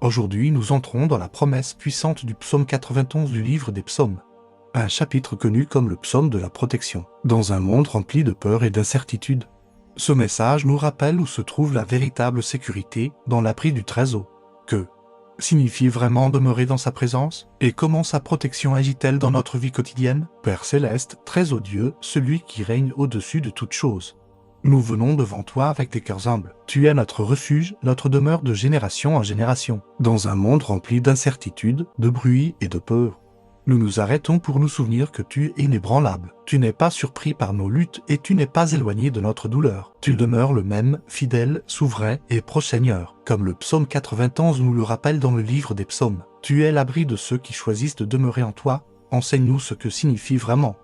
Aujourd'hui, nous entrons dans la promesse puissante du psaume 91 du livre des psaumes. Un chapitre connu comme le psaume de la protection, dans un monde rempli de peur et d'incertitude. Ce message nous rappelle où se trouve la véritable sécurité dans l'abri du Très-Haut. Que signifie vraiment demeurer dans sa présence? Et comment sa protection agit-elle dans notre vie quotidienne? Père Céleste, très haut Dieu, celui qui règne au-dessus de toutes choses. Nous venons devant toi avec des cœurs humbles. Tu es notre refuge, notre demeure de génération en génération. Dans un monde rempli d'incertitudes, de bruit et de peur, nous nous arrêtons pour nous souvenir que tu es inébranlable. Tu n'es pas surpris par nos luttes et tu n'es pas éloigné de notre douleur. Tu demeures le même, fidèle, souverain et proche Seigneur. Comme le psaume 91 nous le rappelle dans le livre des psaumes. Tu es l'abri de ceux qui choisissent de demeurer en toi. Enseigne-nous ce que signifie vraiment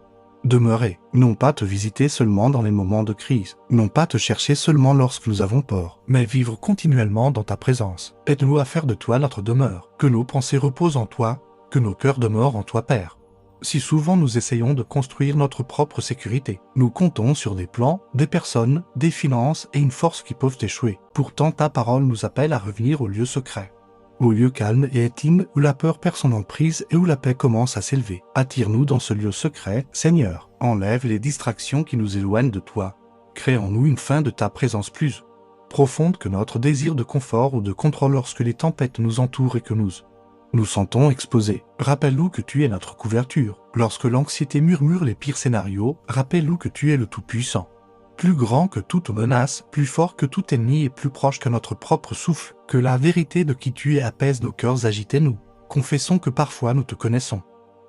demeurer, non pas te visiter seulement dans les moments de crise, non pas te chercher seulement lorsque nous avons peur, mais vivre continuellement dans ta présence. Aide-nous à faire de toi notre demeure, que nos pensées reposent en toi, que nos cœurs demeurent en toi Père. Si souvent nous essayons de construire notre propre sécurité, nous comptons sur des plans, des personnes, des finances et une force qui peuvent échouer. Pourtant ta parole nous appelle à revenir au lieu secret. Au lieu calme et intime où la peur perd son emprise et où la paix commence à s'élever. Attire-nous dans ce lieu secret, Seigneur. Enlève les distractions qui nous éloignent de toi. Crée en nous une faim de ta présence plus profonde que notre désir de confort ou de contrôle lorsque les tempêtes nous entourent et que nous sentons exposés. Rappelle-nous que tu es notre couverture. Lorsque l'anxiété murmure les pires scénarios, rappelle-nous que tu es le Tout-Puissant. Plus grand que toute menace, plus fort que tout ennemi et plus proche que notre propre souffle, que la vérité de qui tu es apaise nos cœurs agités nous. Confessons que parfois nous te connaissons.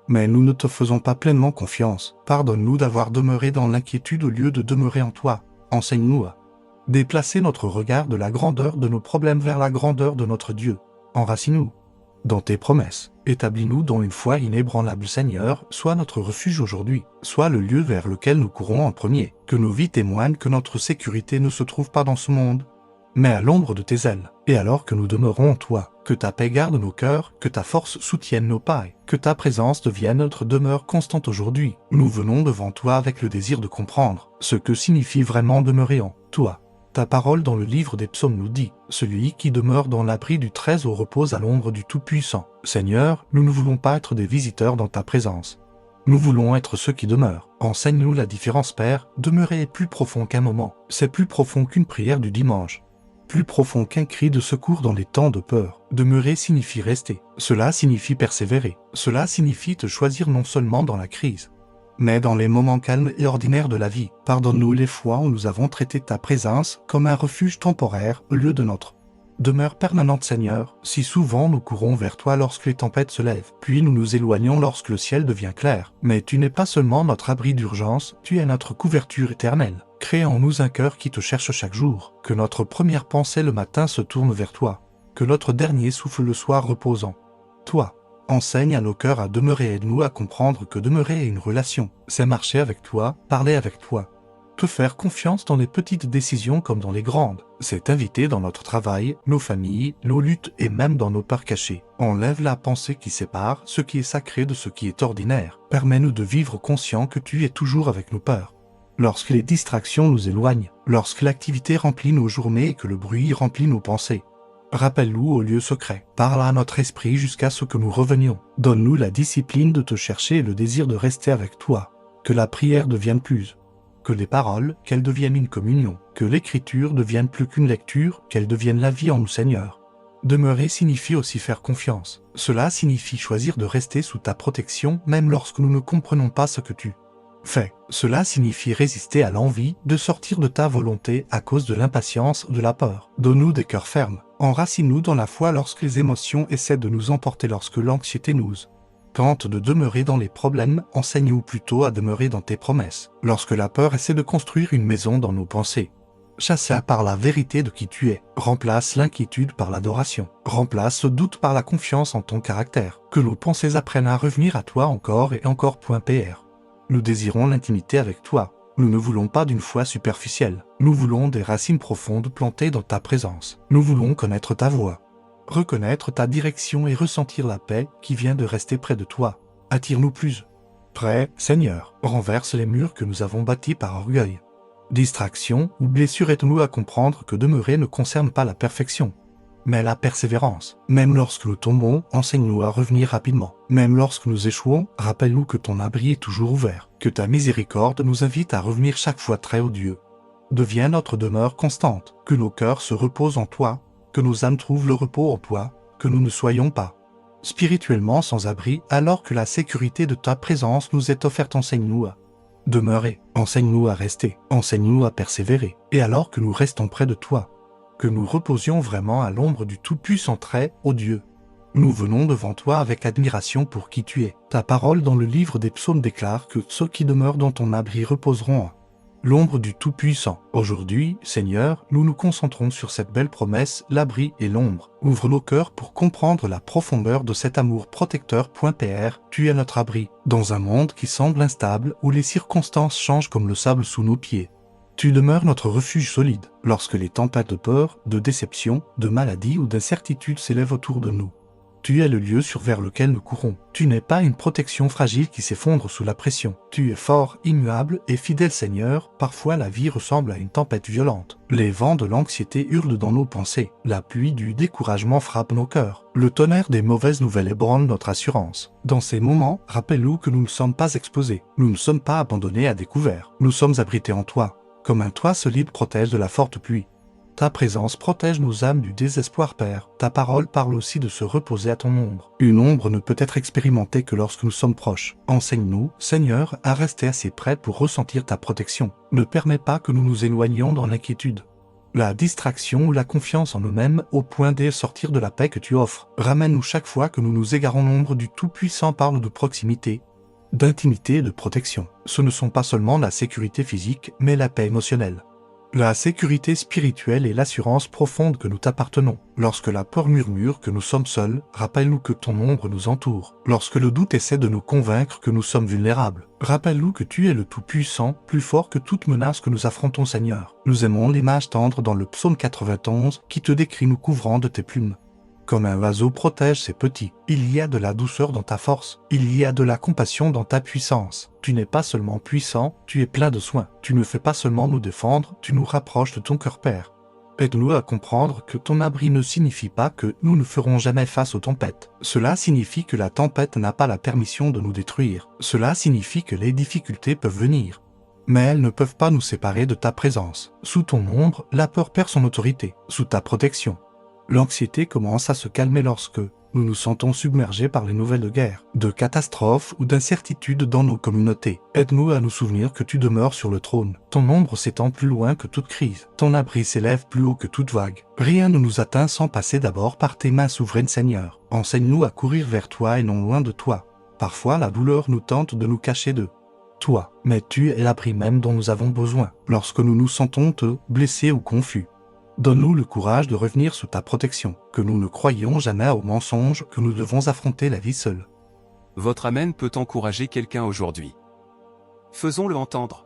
Mais nous ne te faisons pas pleinement confiance. Pardonne-nous d'avoir demeuré dans l'inquiétude au lieu de demeurer en toi. Enseigne-nous à déplacer notre regard de la grandeur de nos problèmes vers la grandeur de notre Dieu. Enracine-nous dans tes promesses. Établis-nous dans une foi inébranlable Seigneur, sois notre refuge aujourd'hui, sois le lieu vers lequel nous courons en premier, que nos vies témoignent que notre sécurité ne se trouve pas dans ce monde, mais à l'ombre de tes ailes. Et alors que nous demeurons en toi, que ta paix garde nos cœurs, que ta force soutienne nos pas, que ta présence devienne notre demeure constante aujourd'hui. Nous venons devant toi avec le désir de comprendre ce que signifie vraiment demeurer en toi. Ta parole dans le livre des psaumes nous dit, « Celui qui demeure dans l'abri du Très-Haut repose à l'ombre du Tout-Puissant. » Seigneur, nous ne voulons pas être des visiteurs dans ta présence. Nous voulons être ceux qui demeurent. Enseigne-nous la différence, Père. Demeurer est plus profond qu'un moment. C'est plus profond qu'une prière du dimanche. Plus profond qu'un cri de secours dans les temps de peur. Demeurer signifie rester. Cela signifie persévérer. Cela signifie te choisir non seulement dans la crise, mais dans les moments calmes et ordinaires de la vie. Pardonne-nous les fois où nous avons traité ta présence comme un refuge temporaire au lieu de notre demeure permanente Seigneur. Si souvent nous courons vers toi lorsque les tempêtes se lèvent, puis nous nous éloignons lorsque le ciel devient clair. Mais tu n'es pas seulement notre abri d'urgence, tu es notre couverture éternelle. Crée en nous un cœur qui te cherche chaque jour. Que notre première pensée le matin se tourne vers toi. Que notre dernier souffle le soir repose en toi. Enseigne à nos cœurs à demeurer et aide-nous à comprendre que demeurer est une relation. C'est marcher avec toi, parler avec toi. Te faire confiance dans les petites décisions comme dans les grandes. C'est t'inviter dans notre travail, nos familles, nos luttes et même dans nos peurs cachées. Enlève la pensée qui sépare ce qui est sacré de ce qui est ordinaire. Permets-nous de vivre conscient que tu es toujours avec nos peurs. Lorsque les distractions nous éloignent, lorsque l'activité remplit nos journées et que le bruit remplit nos pensées, rappelle-nous au lieu secret. Parle à notre esprit jusqu'à ce que nous revenions. Donne-nous la discipline de te chercher et le désir de rester avec toi. Que la prière devienne plus que les paroles, qu'elles deviennent une communion. Que l'écriture devienne plus qu'une lecture, qu'elle devienne la vie en nous Seigneur. Demeurer signifie aussi faire confiance. Cela signifie choisir de rester sous ta protection même lorsque nous ne comprenons pas ce que tu fais. Cela signifie résister à l'envie de sortir de ta volonté à cause de l'impatience, de la peur. Donne-nous des cœurs fermes. Enracine-nous dans la foi lorsque les émotions essaient de nous emporter, lorsque l'anxiété nous tente de demeurer dans les problèmes. Enseigne-nous plutôt à demeurer dans tes promesses. Lorsque la peur essaie de construire une maison dans nos pensées, chasse-la par la vérité de qui tu es. Remplace l'inquiétude par l'adoration. Remplace le doute par la confiance en ton caractère. Que nos pensées apprennent à revenir à toi encore et encore. .pr. Nous désirons l'intimité avec toi. Nous ne voulons pas d'une foi superficielle. Nous voulons des racines profondes plantées dans ta présence. Nous voulons connaître ta voix, reconnaître ta direction et ressentir la paix qui vient de rester près de toi. Attire-nous plus près, Seigneur. Renverse les murs que nous avons bâtis par orgueil, distraction ou blessure. Aide-nous à comprendre que demeurer ne concerne pas la perfection, mais la persévérance. Même lorsque nous tombons, enseigne-nous à revenir rapidement. Même lorsque nous échouons, rappelle-nous que ton abri est toujours ouvert, que ta miséricorde nous invite à revenir chaque fois très haut Dieu. Deviens notre demeure constante, que nos cœurs se reposent en toi, que nos âmes trouvent le repos en toi, que nous ne soyons pas spirituellement sans abri alors que la sécurité de ta présence nous est offerte. Enseigne-nous à demeurer, enseigne-nous à rester, enseigne-nous à persévérer, et alors que nous restons près de toi, que nous reposions vraiment à l'ombre du Tout-Puissant très haut Dieu. Nous venons devant toi avec admiration pour qui tu es. Ta parole dans le livre des psaumes déclare que ceux qui demeurent dans ton abri reposeront à l'ombre du Tout-Puissant. Aujourd'hui, Seigneur, nous nous concentrons sur cette belle promesse, l'abri et l'ombre. Ouvre nos cœurs pour comprendre la profondeur de cet amour protecteur. Père, tu es notre abri, dans un monde qui semble instable, où les circonstances changent comme le sable sous nos pieds. Tu demeures notre refuge solide, lorsque les tempêtes de peur, de déception, de maladie ou d'incertitude s'élèvent autour de nous. Tu es le lieu vers lequel nous courons. Tu n'es pas une protection fragile qui s'effondre sous la pression. Tu es fort, immuable et fidèle Seigneur. Parfois la vie ressemble à une tempête violente. Les vents de l'anxiété hurlent dans nos pensées. La pluie du découragement frappe nos cœurs. Le tonnerre des mauvaises nouvelles ébranle notre assurance. Dans ces moments, rappelle-nous que nous ne sommes pas exposés. Nous ne sommes pas abandonnés à découvert. Nous sommes abrités en toi. Comme un toit solide protège de la forte pluie. Ta présence protège nos âmes du désespoir, Père. Ta parole parle aussi de se reposer à ton ombre. Une ombre ne peut être expérimentée que lorsque nous sommes proches. Enseigne-nous, Seigneur, à rester assez près pour ressentir ta protection. Ne permets pas que nous nous éloignions dans l'inquiétude, la distraction ou la confiance en nous-mêmes au point de sortir de la paix que tu offres. Ramène-nous chaque fois que nous nous égarons. L'ombre du Tout-Puissant parle de proximité, d'intimité et de protection. Ce ne sont pas seulement la sécurité physique, mais la paix émotionnelle, la sécurité spirituelle et l'assurance profonde que nous t'appartenons. Lorsque la peur murmure que nous sommes seuls, rappelle-nous que ton ombre nous entoure. Lorsque le doute essaie de nous convaincre que nous sommes vulnérables, rappelle-nous que tu es le Tout-Puissant, plus fort que toute menace que nous affrontons, Seigneur. Nous aimons l'image tendre dans le psaume 91 qui te décrit nous couvrant de tes plumes. Comme un oiseau protège ses petits, il y a de la douceur dans ta force, il y a de la compassion dans ta puissance. Tu n'es pas seulement puissant, tu es plein de soins. Tu ne fais pas seulement nous défendre, tu nous rapproches de ton cœur, Père. Aide-nous à comprendre que ton abri ne signifie pas que nous ne ferons jamais face aux tempêtes. Cela signifie que la tempête n'a pas la permission de nous détruire. Cela signifie que les difficultés peuvent venir, mais elles ne peuvent pas nous séparer de ta présence. Sous ton ombre, la peur perd son autorité. Sous ta protection, l'anxiété commence à se calmer lorsque nous nous sentons submergés par les nouvelles de guerre, de catastrophes ou d'incertitudes dans nos communautés. Aide-nous à nous souvenir que tu demeures sur le trône. Ton ombre s'étend plus loin que toute crise. Ton abri s'élève plus haut que toute vague. Rien ne nous atteint sans passer d'abord par tes mains souveraines, Seigneur. Enseigne-nous à courir vers toi et non loin de toi. Parfois la douleur nous tente de nous cacher de toi, mais tu es l'abri même dont nous avons besoin lorsque nous nous sentons blessés ou confus. Donne-nous le courage de revenir sous ta protection, que nous ne croyions jamais aux mensonges, que nous devons affronter la vie seule. Votre Amen peut encourager quelqu'un aujourd'hui. Faisons-le entendre.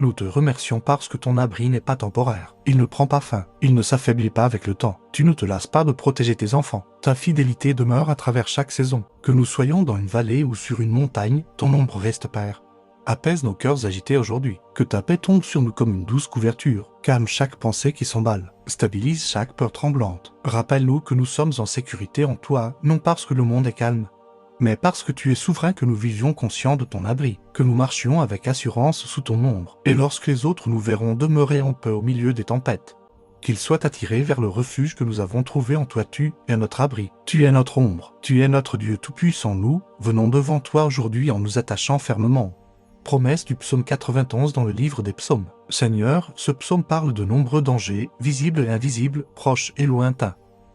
Nous te remercions parce que ton abri n'est pas temporaire. Il ne prend pas fin, il ne s'affaiblit pas avec le temps. Tu ne te lasses pas de protéger tes enfants. Ta fidélité demeure à travers chaque saison. Que nous soyons dans une vallée ou sur une montagne, ton ombre reste, Père. Apaise nos cœurs agités aujourd'hui. Que ta paix tombe sur nous comme une douce couverture. Calme chaque pensée qui s'emballe. Stabilise chaque peur tremblante. Rappelle-nous que nous sommes en sécurité en toi, non parce que le monde est calme, mais parce que tu es souverain, que nous vivions conscients de ton abri, que nous marchions avec assurance sous ton ombre. Et lorsque les autres nous verront demeurer en paix au milieu des tempêtes, qu'ils soient attirés vers le refuge que nous avons trouvé en toi. Tu es notre abri, tu es notre ombre, tu es notre Dieu tout-puissant. Nous venons devant toi aujourd'hui en nous attachant fermement. Promesse du psaume 91 dans le livre des psaumes. Seigneur, ce psaume parle de nombreux dangers, visibles et invisibles, proches et lointains.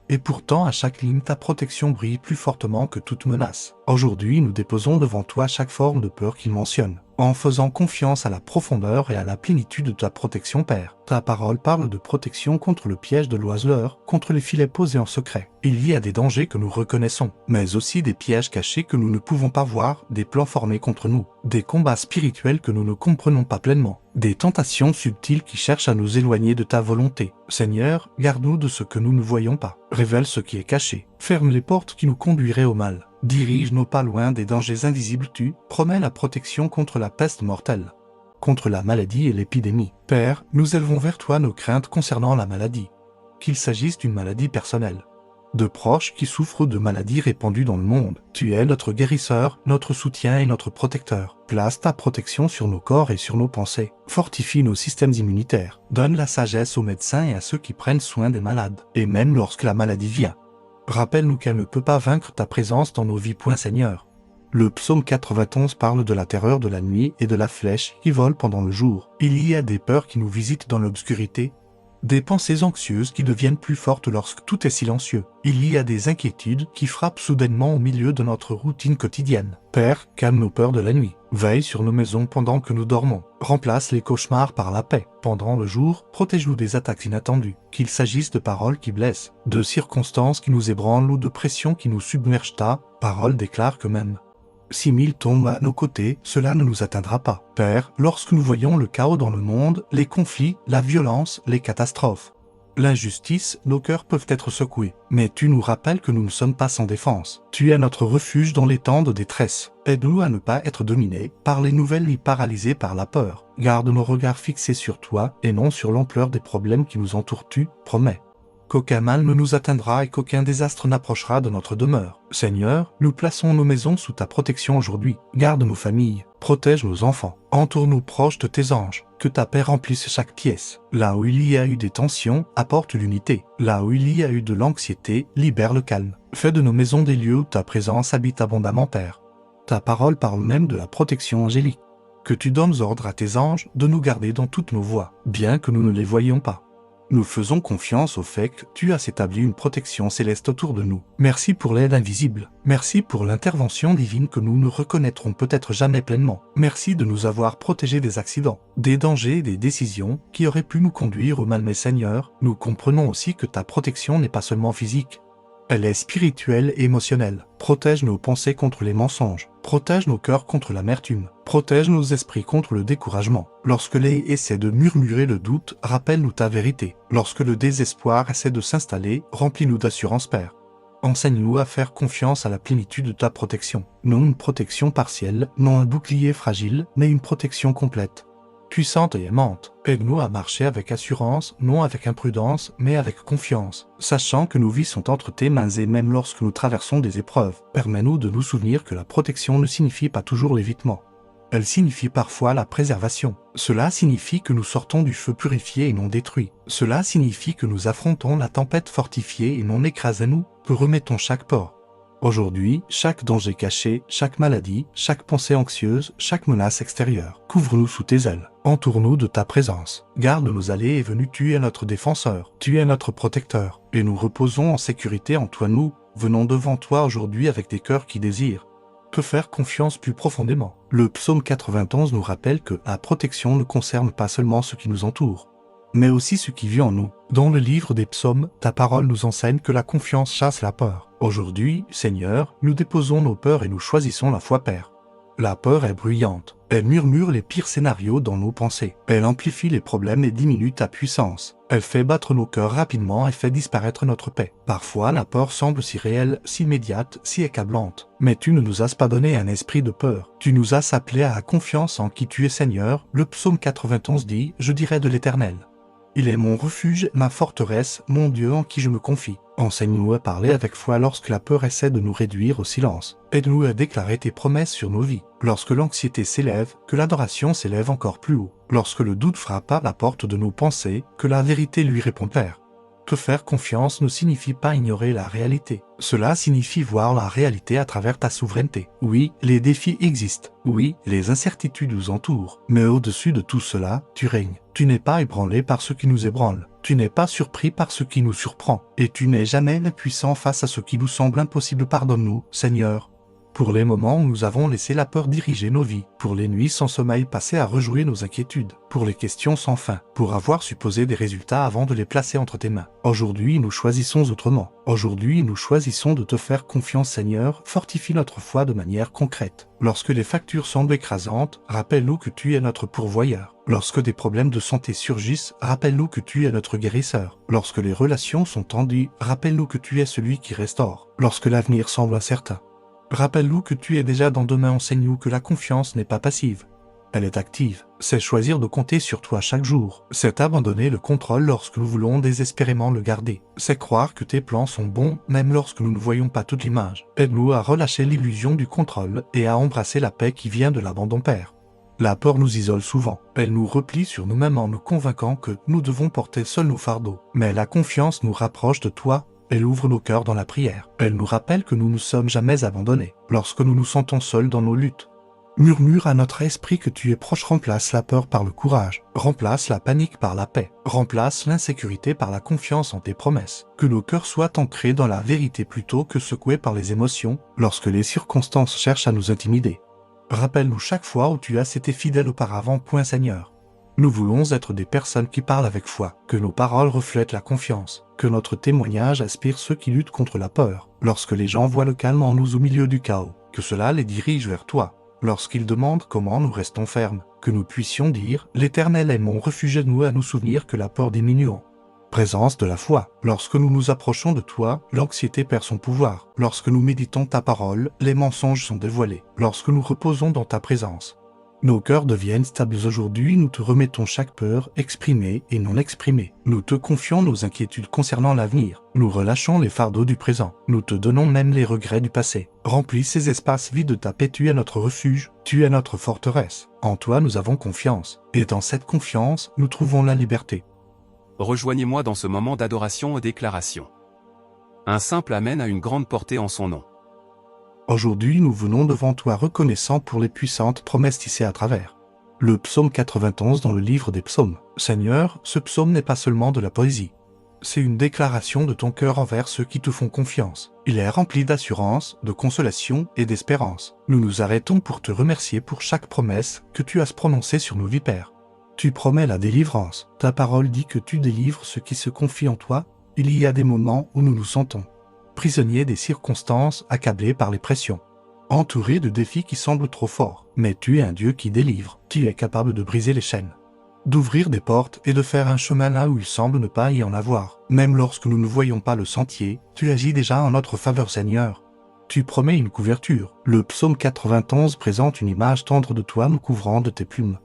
Et pourtant, à chaque ligne, ta protection brille plus fortement que toute menace. Aujourd'hui, nous déposons devant toi chaque forme de peur qu'il mentionne, en faisant confiance à la profondeur et à la plénitude de ta protection, Père. Ta parole parle de protection contre le piège de l'oiseleur, contre les filets posés en secret. Il y a des dangers que nous reconnaissons, mais aussi des pièges cachés que nous ne pouvons pas voir, des plans formés contre nous, des combats spirituels que nous ne comprenons pas pleinement, des tentations subtiles qui cherchent à nous éloigner de ta volonté. Seigneur, garde-nous de ce que nous ne voyons pas. Révèle ce qui est caché. Ferme les portes qui nous conduiraient au mal. Dirige nos pas loin des dangers invisibles. Tu promets la protection contre la peste mortelle, contre la maladie et l'épidémie. Père, nous élevons vers toi nos craintes concernant la maladie, qu'il s'agisse d'une maladie personnelle, de proches qui souffrent de maladies répandues dans le monde. Tu es notre guérisseur, notre soutien et notre protecteur. Place ta protection sur nos corps et sur nos pensées. Fortifie nos systèmes immunitaires. Donne la sagesse aux médecins et à ceux qui prennent soin des malades. Et même lorsque la maladie vient, rappelle-nous qu'elle ne peut pas vaincre ta présence dans nos vies. Seigneur. Le psaume 91 parle de la terreur de la nuit et de la flèche qui vole pendant le jour. Il y a des peurs qui nous visitent dans l'obscurité, des pensées anxieuses qui deviennent plus fortes lorsque tout est silencieux. Il y a des inquiétudes qui frappent soudainement au milieu de notre routine quotidienne. Père, calme nos peurs de la nuit. Veille sur nos maisons pendant que nous dormons. Remplace les cauchemars par la paix. Pendant le jour, protège-nous des attaques inattendues. Qu'il s'agisse de paroles qui blessent, de circonstances qui nous ébranlent ou de pressions qui nous submergent. Ta parole déclare que même 6000 tombent à nos côtés, cela ne nous atteindra pas. Père, lorsque nous voyons le chaos dans le monde, les conflits, la violence, les catastrophes, l'injustice, nos cœurs peuvent être secoués. Mais tu nous rappelles que nous ne sommes pas sans défense. Tu es notre refuge dans les temps de détresse. Aide-nous à ne pas être dominés par les nouvelles ni paralysés par la peur. Garde nos regards fixés sur toi et non sur l'ampleur des problèmes qui nous entourent. Tu promets qu'aucun mal ne nous atteindra et qu'aucun désastre n'approchera de notre demeure. Seigneur, nous plaçons nos maisons sous ta protection aujourd'hui. Garde nos familles, protège nos enfants, entoure-nous proches de tes anges, que ta paix remplisse chaque pièce. Là où il y a eu des tensions, apporte l'unité. Là où il y a eu de l'anxiété, libère le calme. Fais de nos maisons des lieux où ta présence habite abondamment, Père. Ta parole parle même de la protection angélique. Que tu donnes ordre à tes anges de nous garder dans toutes nos voies, bien que nous ne les voyions pas. Nous faisons confiance au fait que tu as établi une protection céleste autour de nous. Merci pour l'aide invisible. Merci pour l'intervention divine que nous ne reconnaîtrons peut-être jamais pleinement. Merci de nous avoir protégés des accidents, des dangers et des décisions qui auraient pu nous conduire au mal. Mais Seigneur, nous comprenons aussi que ta protection n'est pas seulement physique. Elle est spirituelle et émotionnelle. Protège nos pensées contre les mensonges. Protège nos cœurs contre l'amertume. Protège nos esprits contre le découragement. Lorsque les essaient de murmurer le doute, rappelle-nous ta vérité. Lorsque le désespoir essaie de s'installer, remplis-nous d'assurance, Père. Enseigne-nous à faire confiance à la plénitude de ta protection. Non une protection partielle, non un bouclier fragile, mais une protection complète, puissante et aimante. Aide-nous à marcher avec assurance, non avec imprudence, mais avec confiance, sachant que nos vies sont entre tes mains et même lorsque nous traversons des épreuves. Permets-nous de nous souvenir que la protection ne signifie pas toujours l'évitement. Elle signifie parfois la préservation. Cela signifie que nous sortons du feu purifié et non détruit. Cela signifie que nous affrontons la tempête fortifiée et non écrasée. Nous remettons chaque port. Aujourd'hui, chaque danger caché, chaque maladie, chaque pensée anxieuse, chaque menace extérieure, couvre-nous sous tes ailes. Entoure-nous de ta présence. Garde nos allées et venues. Tu es notre défenseur. Tu es notre protecteur. Et nous reposons en sécurité en toi. Nous venons devant toi aujourd'hui avec des cœurs qui désirent te faire confiance plus profondément. Le psaume 91 nous rappelle que la protection ne concerne pas seulement ce qui nous entoure, mais aussi ce qui vit en nous. Dans le livre des psaumes, ta parole nous enseigne que la confiance chasse la peur. Aujourd'hui, Seigneur, nous déposons nos peurs et nous choisissons la foi, Père. La peur est bruyante. Elle murmure les pires scénarios dans nos pensées. Elle amplifie les problèmes et diminue ta puissance. Elle fait battre nos cœurs rapidement et fait disparaître notre paix. Parfois, la peur semble si réelle, si immédiate, si accablante. Mais tu ne nous as pas donné un esprit de peur. Tu nous as appelés à la confiance en qui tu es, Seigneur. Le psaume 91 dit « Je dirai de l'Éternel. Il est mon refuge, ma forteresse, mon Dieu en qui je me confie. » Enseigne-nous à parler avec foi lorsque la peur essaie de nous réduire au silence. Aide-nous à déclarer tes promesses sur nos vies. Lorsque l'anxiété s'élève, que l'adoration s'élève encore plus haut. Lorsque le doute frappe à la porte de nos pensées, que la vérité lui répond, Père. Te faire confiance ne signifie pas ignorer la réalité. Cela signifie voir la réalité à travers ta souveraineté. Oui, les défis existent. Oui, les incertitudes nous entourent. Mais au-dessus de tout cela, tu règnes. Tu n'es pas ébranlé par ce qui nous ébranle. Tu n'es pas surpris par ce qui nous surprend. Et tu n'es jamais impuissant face à ce qui nous semble impossible. Pardonne-nous, Seigneur, pour les moments où nous avons laissé la peur diriger nos vies, pour les nuits sans sommeil passées à rejouer nos inquiétudes, pour les questions sans fin, pour avoir supposé des résultats avant de les placer entre tes mains. Aujourd'hui, nous choisissons autrement. Aujourd'hui, nous choisissons de te faire confiance, Seigneur. Fortifie notre foi de manière concrète. Lorsque les factures semblent écrasantes, rappelle-nous que tu es notre pourvoyeur. Lorsque des problèmes de santé surgissent, rappelle-nous que tu es notre guérisseur. Lorsque les relations sont tendues, rappelle-nous que tu es celui qui restaure. Lorsque l'avenir semble incertain, rappelle-nous que tu es déjà dans demain. Enseigne-nous que la confiance n'est pas passive. Elle est active. C'est choisir de compter sur toi chaque jour. C'est abandonner le contrôle lorsque nous voulons désespérément le garder. C'est croire que tes plans sont bons même lorsque nous ne voyons pas toute l'image. Aide-nous à relâcher l'illusion du contrôle et à embrasser la paix qui vient de l'abandon Père. La peur nous isole souvent. Elle nous replie sur nous-mêmes en nous convainquant que nous devons porter seuls nos fardeaux. Mais la confiance nous rapproche de toi. Elle ouvre nos cœurs dans la prière. Elle nous rappelle que nous ne sommes jamais abandonnés lorsque nous nous sentons seuls dans nos luttes. Murmure à notre esprit que tu es proche, remplace la peur par le courage, remplace la panique par la paix, remplace l'insécurité par la confiance en tes promesses. Que nos cœurs soient ancrés dans la vérité plutôt que secoués par les émotions lorsque les circonstances cherchent à nous intimider. Rappelle-nous chaque fois où tu as été fidèle auparavant, Seigneur. Nous voulons être des personnes qui parlent avec foi, que nos paroles reflètent la confiance, que notre témoignage inspire ceux qui luttent contre la peur, lorsque les gens voient le calme en nous au milieu du chaos, que cela les dirige vers toi. Lorsqu'ils demandent comment nous restons fermes, que nous puissions dire « L'Éternel est mon refuge, aide-nous à nous souvenir que la peur diminue en présence de la foi. Lorsque nous nous approchons de toi, l'anxiété perd son pouvoir. Lorsque nous méditons ta parole, les mensonges sont dévoilés. Lorsque nous reposons dans ta présence, nos cœurs deviennent stables. Aujourd'hui, nous te remettons chaque peur, exprimée et non exprimée. Nous te confions nos inquiétudes concernant l'avenir. Nous relâchons les fardeaux du présent. Nous te donnons même les regrets du passé. Remplis ces espaces vides de ta paix. Tu es notre refuge, tu es notre forteresse. En toi, nous avons confiance. Et dans cette confiance, nous trouvons la liberté. Rejoignez-moi dans ce moment d'adoration et déclaration. Un simple Amen a une grande portée en son nom. Aujourd'hui, nous venons devant toi reconnaissants pour les puissantes promesses tissées à travers le psaume 91 dans le livre des psaumes. Seigneur, ce psaume n'est pas seulement de la poésie. C'est une déclaration de ton cœur envers ceux qui te font confiance. Il est rempli d'assurance, de consolation et d'espérance. Nous nous arrêtons pour te remercier pour chaque promesse que tu as prononcée sur nos vies, Père. Tu promets la délivrance. Ta parole dit que tu délivres ceux qui se confient en toi. Il y a des moments où nous nous sentons prisonniers des circonstances, accablés par les pressions, entourés de défis qui semblent trop forts. Mais tu es un Dieu qui délivre. Tu es capable de briser les chaînes, d'ouvrir des portes et de faire un chemin là où il semble ne pas y en avoir. Même lorsque nous ne voyons pas le sentier, tu agis déjà en notre faveur, Seigneur. Tu promets une couverture. Le psaume 91 présente une image tendre de toi nous couvrant de tes plumes,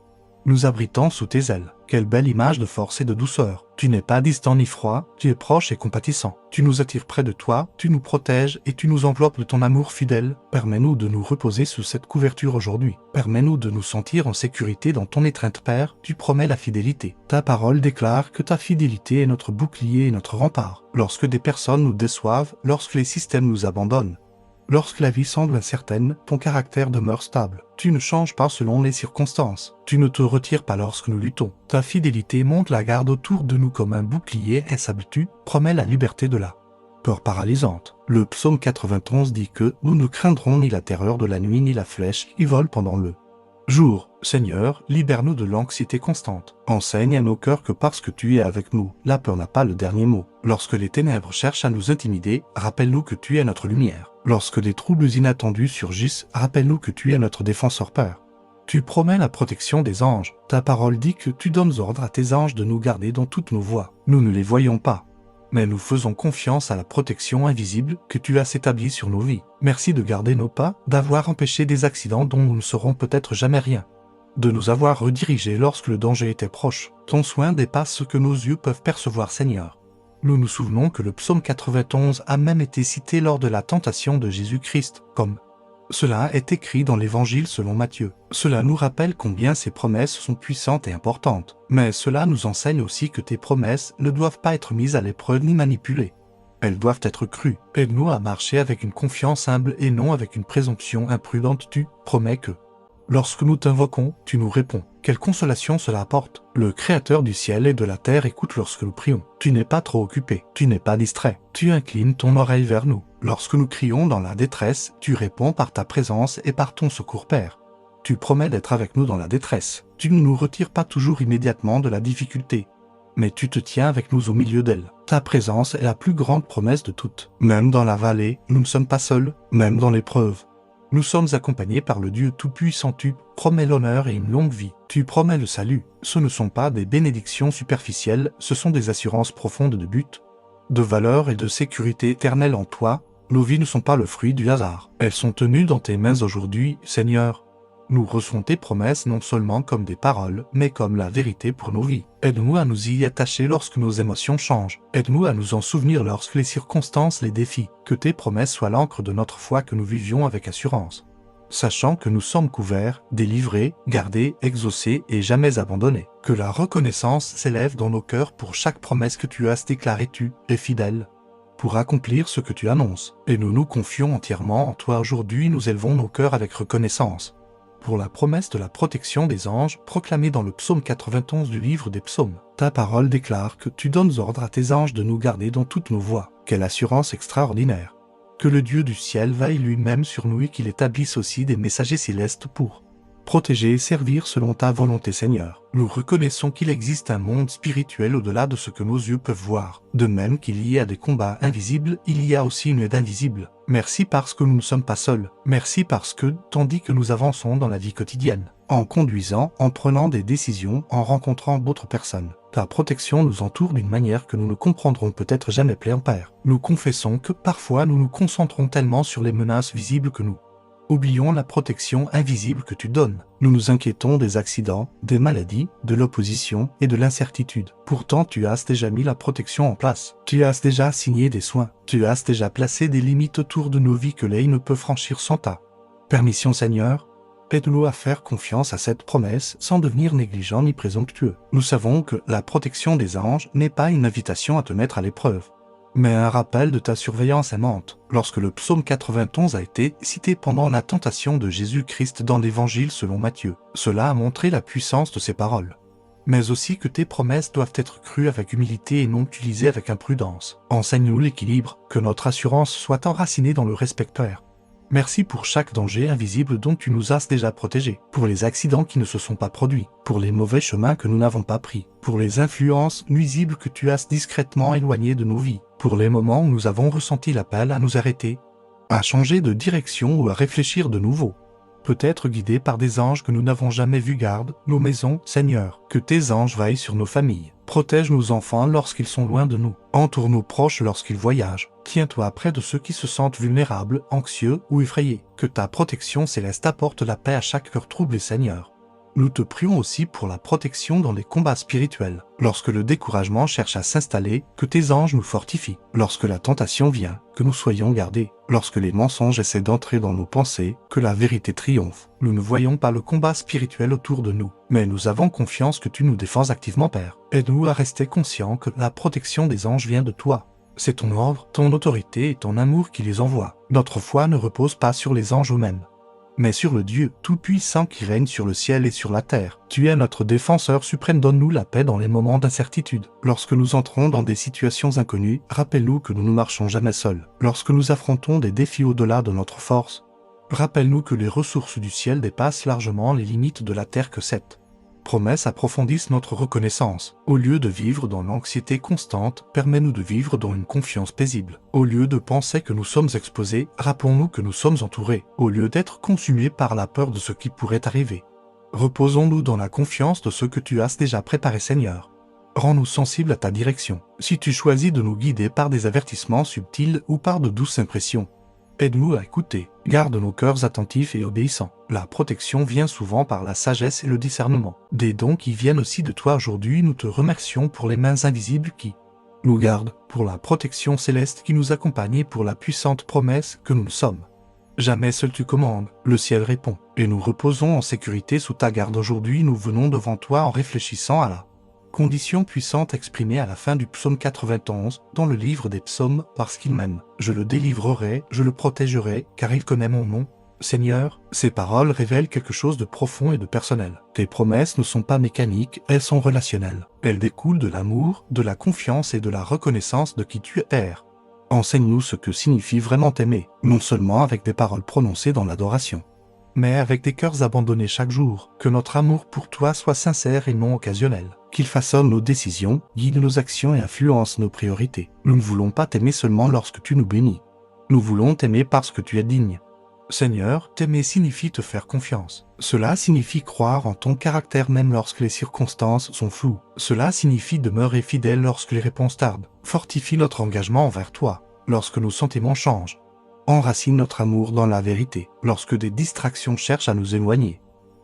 nous abritant sous tes ailes. Quelle belle image de force et de douceur. Tu n'es pas distant ni froid, tu es proche et compatissant. Tu nous attires près de toi, tu nous protèges et tu nous enveloppes de ton amour fidèle. Permets-nous de nous reposer sous cette couverture aujourd'hui. Permets-nous de nous sentir en sécurité dans ton étreinte, Père. Tu promets la fidélité. Ta parole déclare que ta fidélité est notre bouclier et notre rempart. Lorsque des personnes nous déçoivent, lorsque les systèmes nous abandonnent, lorsque la vie semble incertaine, ton caractère demeure stable. Tu ne changes pas selon les circonstances. Tu ne te retires pas lorsque nous luttons. Ta fidélité monte la garde autour de nous comme un bouclier et tu promets la liberté de la peur paralysante. Le psaume 91 dit que nous ne craindrons ni la terreur de la nuit ni la flèche qui vole pendant le jour. Seigneur, libère-nous de l'anxiété constante. Enseigne à nos cœurs que parce que tu es avec nous, la peur n'a pas le dernier mot. Lorsque les ténèbres cherchent à nous intimider, rappelle-nous que tu es notre lumière. Lorsque des troubles inattendus surgissent, rappelle-nous que tu es notre défenseur, Père. Tu promets la protection des anges. Ta parole dit que tu donnes ordre à tes anges de nous garder dans toutes nos voies. Nous ne les voyons pas, mais nous faisons confiance à la protection invisible que tu as établie sur nos vies. Merci de garder nos pas, d'avoir empêché des accidents dont nous ne saurons peut-être jamais rien, de nous avoir redirigés lorsque le danger était proche. Ton soin dépasse ce que nos yeux peuvent percevoir, Seigneur. Nous nous souvenons que le psaume 91 a même été cité lors de la tentation de Jésus-Christ, comme cela est écrit dans l'Évangile selon Matthieu. Cela nous rappelle combien ces promesses sont puissantes et importantes. Mais cela nous enseigne aussi que tes promesses ne doivent pas être mises à l'épreuve ni manipulées. Elles doivent être crues. Aide-nous à marcher avec une confiance humble et non avec une présomption imprudente. Tu promets que lorsque nous t'invoquons, tu nous réponds. Quelle consolation cela apporte. Le Créateur du ciel et de la terre écoute lorsque nous prions. Tu n'es pas trop occupé, tu n'es pas distrait. Tu inclines ton oreille vers nous. Lorsque nous crions dans la détresse, tu réponds par ta présence et par ton secours, Père. Tu promets d'être avec nous dans la détresse. Tu ne nous retires pas toujours immédiatement de la difficulté, mais tu te tiens avec nous au milieu d'elle. Ta présence est la plus grande promesse de toutes. Même dans la vallée, nous ne sommes pas seuls, même dans l'épreuve. Nous sommes accompagnés par le Dieu Tout-Puissant. Tu promets l'honneur et une longue vie. Tu promets le salut. Ce ne sont pas des bénédictions superficielles, ce sont des assurances profondes de but, de valeur et de sécurité éternelle en toi. Nos vies ne sont pas le fruit du hasard. Elles sont tenues dans tes mains aujourd'hui, Seigneur. Nous recevons tes promesses non seulement comme des paroles, mais comme la vérité pour nos vies. Aide-nous à nous y attacher lorsque nos émotions changent. Aide-nous à nous en souvenir lorsque les circonstances les défient. Que tes promesses soient l'encre de notre foi, que nous vivions avec assurance, sachant que nous sommes couverts, délivrés, gardés, exaucés et jamais abandonnés. Que la reconnaissance s'élève dans nos cœurs pour chaque promesse que tu as déclarée. Tu es fidèle pour accomplir ce que tu annonces. Et nous nous confions entièrement en toi aujourd'hui. Nous élevons nos cœurs avec reconnaissance pour la promesse de la protection des anges proclamée dans le psaume 91 du livre des psaumes. Ta parole déclare que tu donnes ordre à tes anges de nous garder dans toutes nos voies. Quelle assurance extraordinaire! Que le Dieu du ciel veille lui-même sur nous et qu'il établisse aussi des messagers célestes pour protéger et servir selon ta volonté, Seigneur. Nous reconnaissons qu'il existe un monde spirituel au-delà de ce que nos yeux peuvent voir. De même qu'il y a des combats invisibles, il y a aussi une aide invisible. Merci parce que nous ne sommes pas seuls. Merci parce que, tandis que nous avançons dans la vie quotidienne, en conduisant, en prenant des décisions, en rencontrant d'autres personnes, ta protection nous entoure d'une manière que nous ne comprendrons peut-être jamais plein Père. Nous confessons que parfois nous nous concentrons tellement sur les menaces visibles que nous oublions la protection invisible que tu donnes. Nous nous inquiétons des accidents, des maladies, de l'opposition et de l'incertitude. Pourtant, tu as déjà mis la protection en place. Tu as déjà assigné des soins. Tu as déjà placé des limites autour de nos vies que l'œil ne peut franchir sans ta permission, Seigneur. Aide-nous à faire confiance à cette promesse sans devenir négligent ni présomptueux. Nous savons que la protection des anges n'est pas une invitation à te mettre à l'épreuve, mais un rappel de ta surveillance aimante. Lorsque le psaume 91 a été cité pendant la tentation de Jésus-Christ dans l'Évangile selon Matthieu, cela a montré la puissance de ces paroles, mais aussi que tes promesses doivent être crues avec humilité et non utilisées avec imprudence. Enseigne-nous l'équilibre, que notre assurance soit enracinée dans le respect. Père, merci pour chaque danger invisible dont tu nous as déjà protégés, pour les accidents qui ne se sont pas produits, pour les mauvais chemins que nous n'avons pas pris, pour les influences nuisibles que tu as discrètement éloignées de nos vies, pour les moments où nous avons ressenti l'appel à nous arrêter, à changer de direction ou à réfléchir de nouveau. Peut-être guidés par des anges que nous n'avons jamais vus. Garde nos maisons, Seigneur, que tes anges veillent sur nos familles. Protège nos enfants lorsqu'ils sont loin de nous. Entoure nos proches lorsqu'ils voyagent. Tiens-toi près de ceux qui se sentent vulnérables, anxieux ou effrayés. Que ta protection céleste apporte la paix à chaque cœur troublé, Seigneur. Nous te prions aussi pour la protection dans les combats spirituels. Lorsque le découragement cherche à s'installer, que tes anges nous fortifient. Lorsque la tentation vient, que nous soyons gardés. Lorsque les mensonges essaient d'entrer dans nos pensées, que la vérité triomphe. Nous ne voyons pas le combat spirituel autour de nous, mais nous avons confiance que tu nous défends activement, Père. Aide-nous à rester conscients que la protection des anges vient de toi. C'est ton ordre, ton autorité et ton amour qui les envoient. Notre foi ne repose pas sur les anges eux-mêmes, mais sur le Dieu tout-puissant qui règne sur le ciel et sur la terre. Tu es notre défenseur suprême. Donne-nous la paix dans les moments d'incertitude. Lorsque nous entrons dans des situations inconnues, rappelle-nous que nous ne marchons jamais seuls. Lorsque nous affrontons des défis au-delà de notre force, rappelle-nous que les ressources du ciel dépassent largement les limites de la terre. Que cette promesse approfondisse notre reconnaissance. Au lieu de vivre dans l'anxiété constante, permets-nous de vivre dans une confiance paisible. Au lieu de penser que nous sommes exposés, rappelons-nous que nous sommes entourés. Au lieu d'être consumés par la peur de ce qui pourrait arriver, reposons-nous dans la confiance de ce que tu as déjà préparé, Seigneur. Rends-nous sensibles à ta direction. Si tu choisis de nous guider par des avertissements subtils ou par de douces impressions, aide-nous à écouter. Garde nos cœurs attentifs et obéissants. La protection vient souvent par la sagesse et le discernement. Des dons qui viennent aussi de toi aujourd'hui. Nous te remercions pour les mains invisibles qui nous gardent, pour la protection céleste qui nous accompagne et pour la puissante promesse que nous ne sommes jamais seul. Tu commandes, le ciel répond, et nous reposons en sécurité sous ta garde. Aujourd'hui, nous venons devant toi en réfléchissant à la condition puissante exprimée à la fin du psaume 91 dans le livre des psaumes. Parce qu'il m'aime, je le délivrerai, je le protégerai, car il connaît mon nom. Seigneur, ces paroles révèlent quelque chose de profond et de personnel. Tes promesses ne sont pas mécaniques, elles sont relationnelles. Elles découlent de l'amour, de la confiance et de la reconnaissance de qui tu es, Père. Enseigne-nous ce que signifie vraiment t'aimer, non seulement avec des paroles prononcées dans l'adoration, mais avec des cœurs abandonnés chaque jour. Que notre amour pour toi soit sincère et non occasionnel. Qu'il façonne nos décisions, guide nos actions et influence nos priorités. Nous ne voulons pas t'aimer seulement lorsque tu nous bénis. Nous voulons t'aimer parce que tu es digne. Seigneur, t'aimer signifie te faire confiance. Cela signifie croire en ton caractère même lorsque les circonstances sont floues. Cela signifie demeurer fidèle lorsque les réponses tardent. Fortifie notre engagement envers toi lorsque nos sentiments changent. Enracine notre amour dans la vérité lorsque des distractions cherchent à nous éloigner.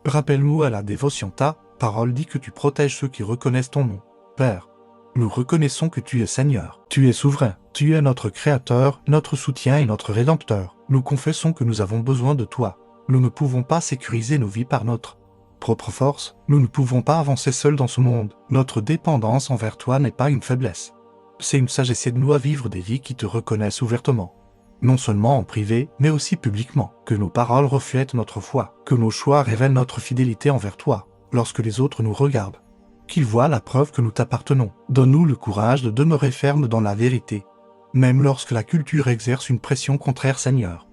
Rappelle-nous à la dévotion ta parole dit que tu protèges ceux qui reconnaissent ton nom. Père, nous reconnaissons que tu es Seigneur, tu es souverain, tu es notre Créateur, notre soutien et notre Rédempteur. Nous confessons que nous avons besoin de toi. Nous ne pouvons pas sécuriser nos vies par notre propre force, nous ne pouvons pas avancer seuls dans ce monde. Notre dépendance envers toi n'est pas une faiblesse. C'est une sagesse. Aide-nous à vivre des vies qui te reconnaissent ouvertement. Non seulement en privé, mais aussi publiquement. Que nos paroles reflètent notre foi, que nos choix révèlent notre fidélité envers toi, lorsque les autres nous regardent. Qu'ils voient la preuve que nous t'appartenons. Donne-nous le courage de demeurer ferme dans la vérité, même lorsque la culture exerce une pression contraire, Seigneur.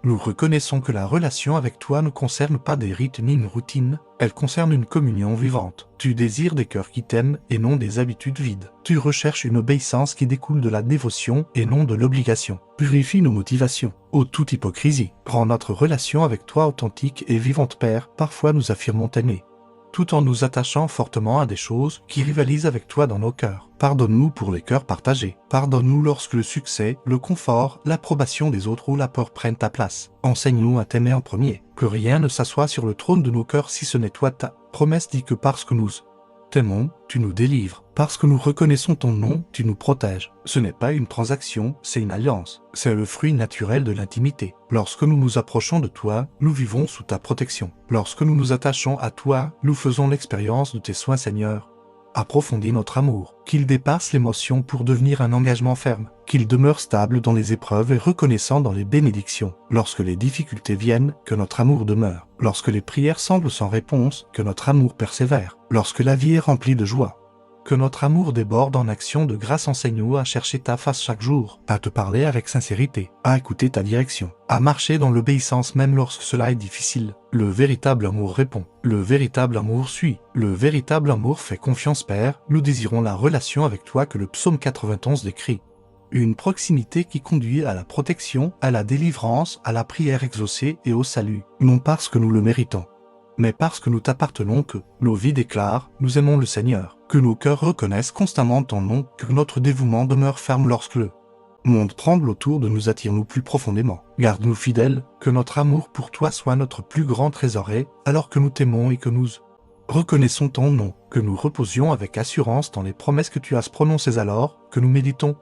Nous reconnaissons que la relation avec toi ne concerne pas des rites ni une routine, elle concerne une communion vivante. Tu désires des cœurs qui t'aiment et non des habitudes vides. Tu recherches une obéissance qui découle de la dévotion et non de l'obligation. Purifie nos motivations. Ô toute hypocrisie, rends notre relation avec toi authentique et vivante, Père. Parfois nous affirmons t'aimer, tout en nous attachant fortement à des choses qui rivalisent avec toi dans nos cœurs. Pardonne-nous pour les cœurs partagés. Pardonne-nous lorsque le succès, le confort, l'approbation des autres ou la peur prennent ta place. Enseigne-nous à t'aimer en premier. Que rien ne s'assoie sur le trône de nos cœurs si ce n'est toi. Ta promesse dit que parce que nous t'aimons, tu nous délivres. Parce que nous reconnaissons ton nom, tu nous protèges. Ce n'est pas une transaction, c'est une alliance. C'est le fruit naturel de l'intimité. Lorsque nous nous approchons de toi, nous vivons sous ta protection. Lorsque nous nous attachons à toi, nous faisons l'expérience de tes soins, Seigneur. Approfondis notre amour, qu'il dépasse l'émotion pour devenir un engagement ferme, qu'il demeure stable dans les épreuves et reconnaissant dans les bénédictions. Lorsque les difficultés viennent, que notre amour demeure. Lorsque les prières semblent sans réponse, que notre amour persévère. Lorsque la vie est remplie de joie, que notre amour déborde en action de grâce. Enseigne-nous à chercher ta face chaque jour, à te parler avec sincérité, à écouter ta direction, à marcher dans l'obéissance même lorsque cela est difficile. Le véritable amour répond, le véritable amour suit, le véritable amour fait confiance, Père. Nous désirons la relation avec toi que le psaume 91 décrit. Une proximité qui conduit à la protection, à la délivrance, à la prière exaucée et au salut, non parce que nous le méritons, mais parce que nous t'appartenons, que nos vies déclarent « Nous aimons le Seigneur », que nos cœurs reconnaissent constamment ton nom, que notre dévouement demeure ferme lorsque le monde tremble autour de nous. Attire-nous plus profondément. Garde-nous fidèles, que notre amour pour toi soit notre plus grand trésor et, alors que nous t'aimons et que nous reconnaissons ton nom, que nous reposions avec assurance dans les promesses que tu as prononcées alors, que nous méditons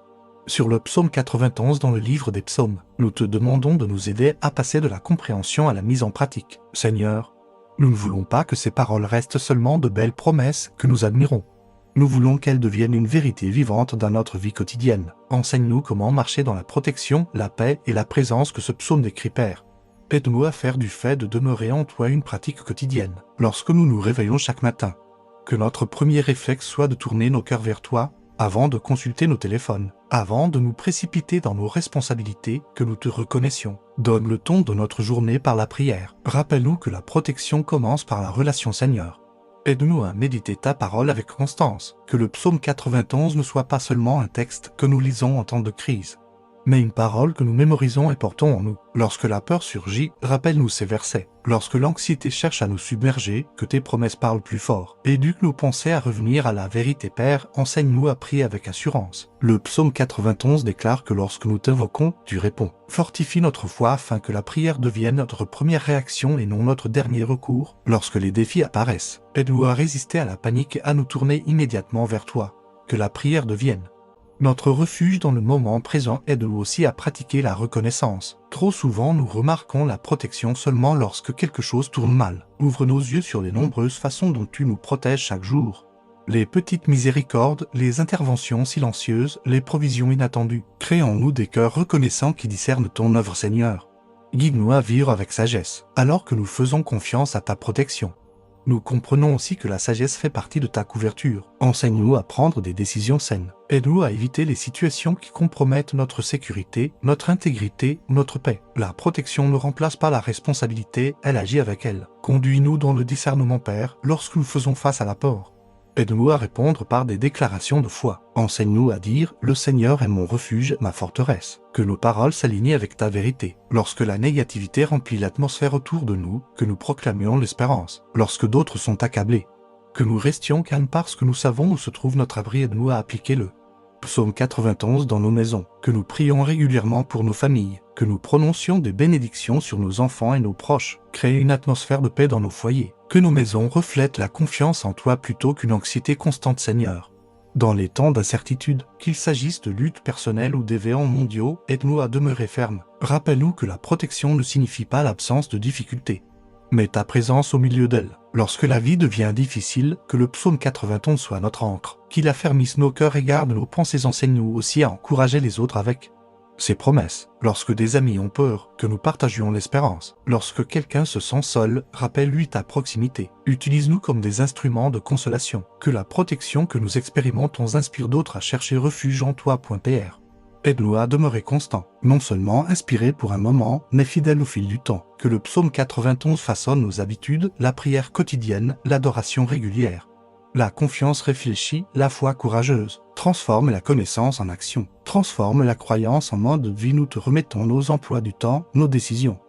sur le psaume 91 dans le livre des psaumes. Nous te demandons de nous aider à passer de la compréhension à la mise en pratique. Seigneur, nous ne voulons pas que ces paroles restent seulement de belles promesses que nous admirons. Nous voulons qu'elles deviennent une vérité vivante dans notre vie quotidienne. Enseigne-nous comment marcher dans la protection, la paix et la présence que ce psaume décrit, Père. Aide-nous à faire du fait de demeurer en toi une pratique quotidienne. Lorsque nous nous réveillons chaque matin, que notre premier réflexe soit de tourner nos cœurs vers toi, avant de consulter nos téléphones, avant de nous précipiter dans nos responsabilités, que nous te reconnaissions. Donne le ton de notre journée par la prière. Rappelle-nous que la protection commence par la relation, Seigneur. Aide-nous à méditer ta parole avec constance, que le psaume 91 ne soit pas seulement un texte que nous lisons en temps de crise, mais une parole que nous mémorisons et portons en nous. Lorsque la peur surgit, rappelle-nous ces versets. Lorsque l'anxiété cherche à nous submerger, que tes promesses parlent plus fort. Éduque nos pensées à revenir à la vérité, Père. Enseigne-nous à prier avec assurance. Le psaume 91 déclare que lorsque nous t'invoquons, tu réponds. Fortifie notre foi afin que la prière devienne notre première réaction et non notre dernier recours. Lorsque les défis apparaissent, aide-nous à résister à la panique et à nous tourner immédiatement vers toi. Que la prière devienne notre refuge dans le moment présent. Aide-nous aussi à pratiquer la reconnaissance. Trop souvent, nous remarquons la protection seulement lorsque quelque chose tourne mal. Ouvre nos yeux sur les nombreuses façons dont tu nous protèges chaque jour. Les petites miséricordes, les interventions silencieuses, les provisions inattendues. Crée en nous des cœurs reconnaissants qui discernent ton œuvre, Seigneur. Guide-nous à vivre avec sagesse, alors que nous faisons confiance à ta protection. Nous comprenons aussi que la sagesse fait partie de ta couverture. Enseigne-nous à prendre des décisions saines. Aide-nous à éviter les situations qui compromettent notre sécurité, notre intégrité ou notre paix. La protection ne remplace pas la responsabilité, elle agit avec elle. Conduis-nous dans le discernement, Père, lorsque nous faisons face à la peur. Aide-nous à répondre par des déclarations de foi. Enseigne-nous à dire « Le Seigneur est mon refuge, ma forteresse ». Que nos paroles s'alignent avec ta vérité. Lorsque la négativité remplit l'atmosphère autour de nous, que nous proclamions l'espérance. Lorsque d'autres sont accablés, que nous restions calmes parce que nous savons où se trouve notre abri. Aide-nous à appliquer le psaume 91 dans nos maisons. Que nous prions régulièrement pour nos familles. Que nous prononcions des bénédictions sur nos enfants et nos proches. Créer une atmosphère de paix dans nos foyers. Que nos maisons reflètent la confiance en toi plutôt qu'une anxiété constante, Seigneur. Dans les temps d'incertitude, qu'il s'agisse de luttes personnelles ou d'événements mondiaux, aide-nous à demeurer fermes. Rappelle-nous que la protection ne signifie pas l'absence de difficultés, mais ta présence au milieu d'elles. Lorsque la vie devient difficile, que le psaume 91 soit notre ancre, qu'il affermisse nos cœurs et garde nos pensées. Enseigne-nous aussi à encourager les autres avec ses promesses. Lorsque des amis ont peur, que nous partagions l'espérance. Lorsque quelqu'un se sent seul, rappelle-lui ta proximité. Utilise-nous comme des instruments de consolation. Que la protection que nous expérimentons inspire d'autres à chercher refuge en toi. Pr. Aide-nous à demeurer constants, non seulement inspirés pour un moment, mais fidèles au fil du temps. Que le psaume 91 façonne nos habitudes, la prière quotidienne, l'adoration régulière. La confiance réfléchie, la foi courageuse. Transforme la connaissance en action. Transforme la croyance en mode de vie. Nous te remettons nos emplois du temps, nos décisions,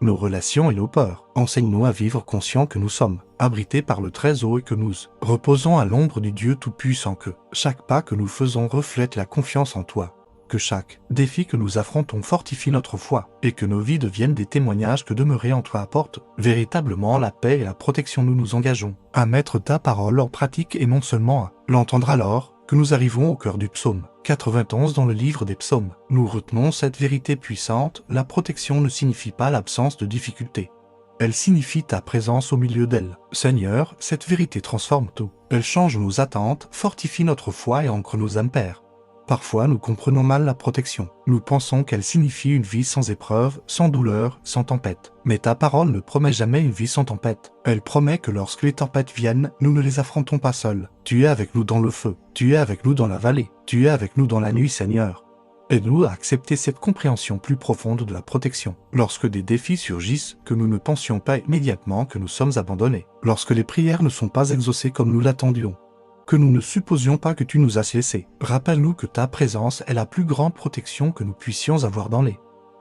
nos relations et nos peurs. Enseigne-nous à vivre conscients que nous sommes abrités par le Très-Haut et que nous reposons à l'ombre du Dieu Tout-Puissant. Que chaque pas que nous faisons reflète la confiance en toi. Que chaque défi que nous affrontons fortifie notre foi, et que nos vies deviennent des témoignages que demeurer en toi apporte véritablement la paix et la protection. Nous nous engageons à mettre ta parole en pratique et non seulement à l'entendre. Alors que nous arrivons au cœur du psaume 91 dans le livre des psaumes, nous retenons cette vérité puissante: la protection ne signifie pas l'absence de difficultés. Elle signifie ta présence au milieu d'elle. Seigneur, cette vérité transforme tout. Elle change nos attentes, fortifie notre foi et ancre nos âmes. Père. Parfois, nous comprenons mal la protection. Nous pensons qu'elle signifie une vie sans épreuve, sans douleur, sans tempête. Mais ta parole ne promet jamais une vie sans tempête. Elle promet que lorsque les tempêtes viennent, nous ne les affrontons pas seuls. Tu es avec nous dans le feu. Tu es avec nous dans la vallée. Tu es avec nous dans la nuit, Seigneur. Aide-nous à accepter cette compréhension plus profonde de la protection. Lorsque des défis surgissent, que nous ne pensions pas immédiatement que nous sommes abandonnés. Lorsque les prières ne sont pas exaucées comme nous l'attendions. Que nous ne supposions pas que tu nous as laissés. Rappelle-nous que ta présence est la plus grande protection que nous puissions avoir dans les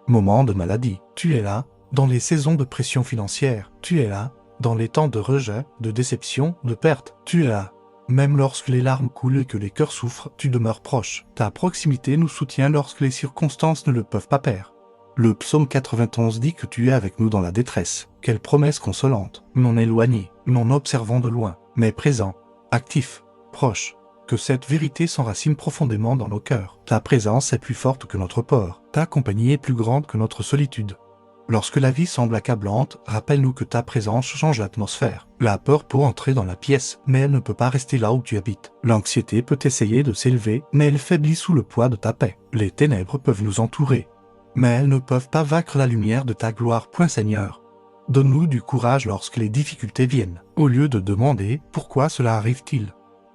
moments de maladie. Tu es là, dans les saisons de pression financière. Tu es là, dans les temps de rejet, de déception, de perte. Tu es là, même lorsque les larmes coulent et que les cœurs souffrent, tu demeures proche. Ta proximité nous soutient lorsque les circonstances ne le peuvent pas. Père. Le psaume 91 dit que tu es avec nous dans la détresse. Quelle promesse consolante. Non éloigné, non observant de loin, mais présent, actif, proche. Que cette vérité s'enracine profondément dans nos cœurs. Ta présence est plus forte que notre peur. Ta compagnie est plus grande que notre solitude. Lorsque la vie semble accablante, rappelle-nous que ta présence change l'atmosphère. La peur peut entrer dans la pièce, mais elle ne peut pas rester là où tu habites. L'anxiété peut essayer de s'élever, mais elle faiblit sous le poids de ta paix. Les ténèbres peuvent nous entourer, mais elles ne peuvent pas vaincre la lumière de ta gloire. Seigneur. Donne-nous du courage lorsque les difficultés viennent. Au lieu de demander « Pourquoi cela arrive-t-il ?»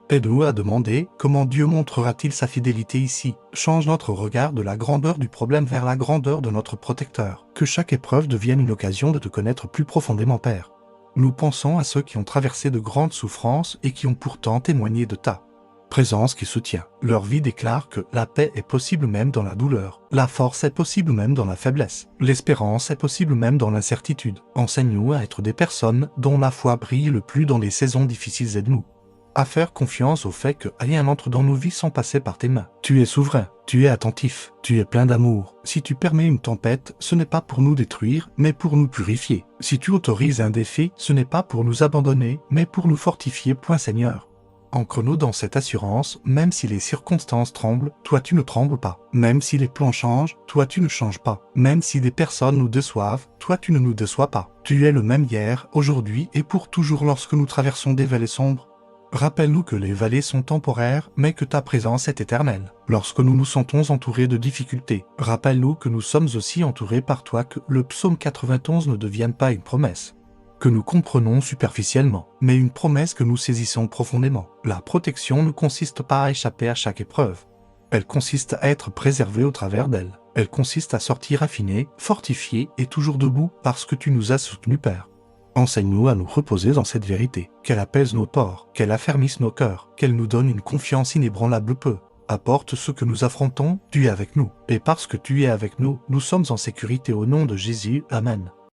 Aide-nous à demander « Comment Dieu montrera-t-il sa fidélité ici ?» Change notre regard de la grandeur du problème vers la grandeur de notre protecteur. Que chaque épreuve devienne une occasion de te connaître plus profondément, Père. Nous pensons à ceux qui ont traversé de grandes souffrances et qui ont pourtant témoigné de ta présence qui soutient. Leur vie déclare que la paix est possible même dans la douleur. La force est possible même dans la faiblesse. L'espérance est possible même dans l'incertitude. Enseigne-nous à être des personnes dont la foi brille le plus dans les saisons difficiles. Aide-nous à faire confiance au fait que rien n'entre dans nos vies sans passer par tes mains. Tu es souverain, tu es attentif, tu es plein d'amour. Si tu permets une tempête, ce n'est pas pour nous détruire, mais pour nous purifier. Si tu autorises un défi, ce n'est pas pour nous abandonner, mais pour nous fortifier. Seigneur. Ancre-nous dans cette assurance, même si les circonstances tremblent, toi tu ne trembles pas. Même si les plans changent, toi tu ne changes pas. Même si des personnes nous déçoivent, toi tu ne nous déçois pas. Tu es le même hier, aujourd'hui et pour toujours. Lorsque nous traversons des vallées sombres, rappelle-nous que les vallées sont temporaires, mais que ta présence est éternelle. Lorsque nous nous sentons entourés de difficultés, rappelle-nous que nous sommes aussi entourés par toi, que le psaume 91 ne devienne pas une promesse que nous comprenons superficiellement, mais une promesse que nous saisissons profondément. La protection ne consiste pas à échapper à chaque épreuve. Elle consiste à être préservé au travers d'elle. Elle consiste à sortir affiné, fortifié et toujours debout parce que tu nous as soutenus, Père. Enseigne-nous à nous reposer dans cette vérité, qu'elle apaise nos torts, qu'elle affermisse nos cœurs, qu'elle nous donne une confiance inébranlable. Apporte ce que nous affrontons, tu es avec nous. Et parce que tu es avec nous, nous sommes en sécurité au nom de Jésus. Amen.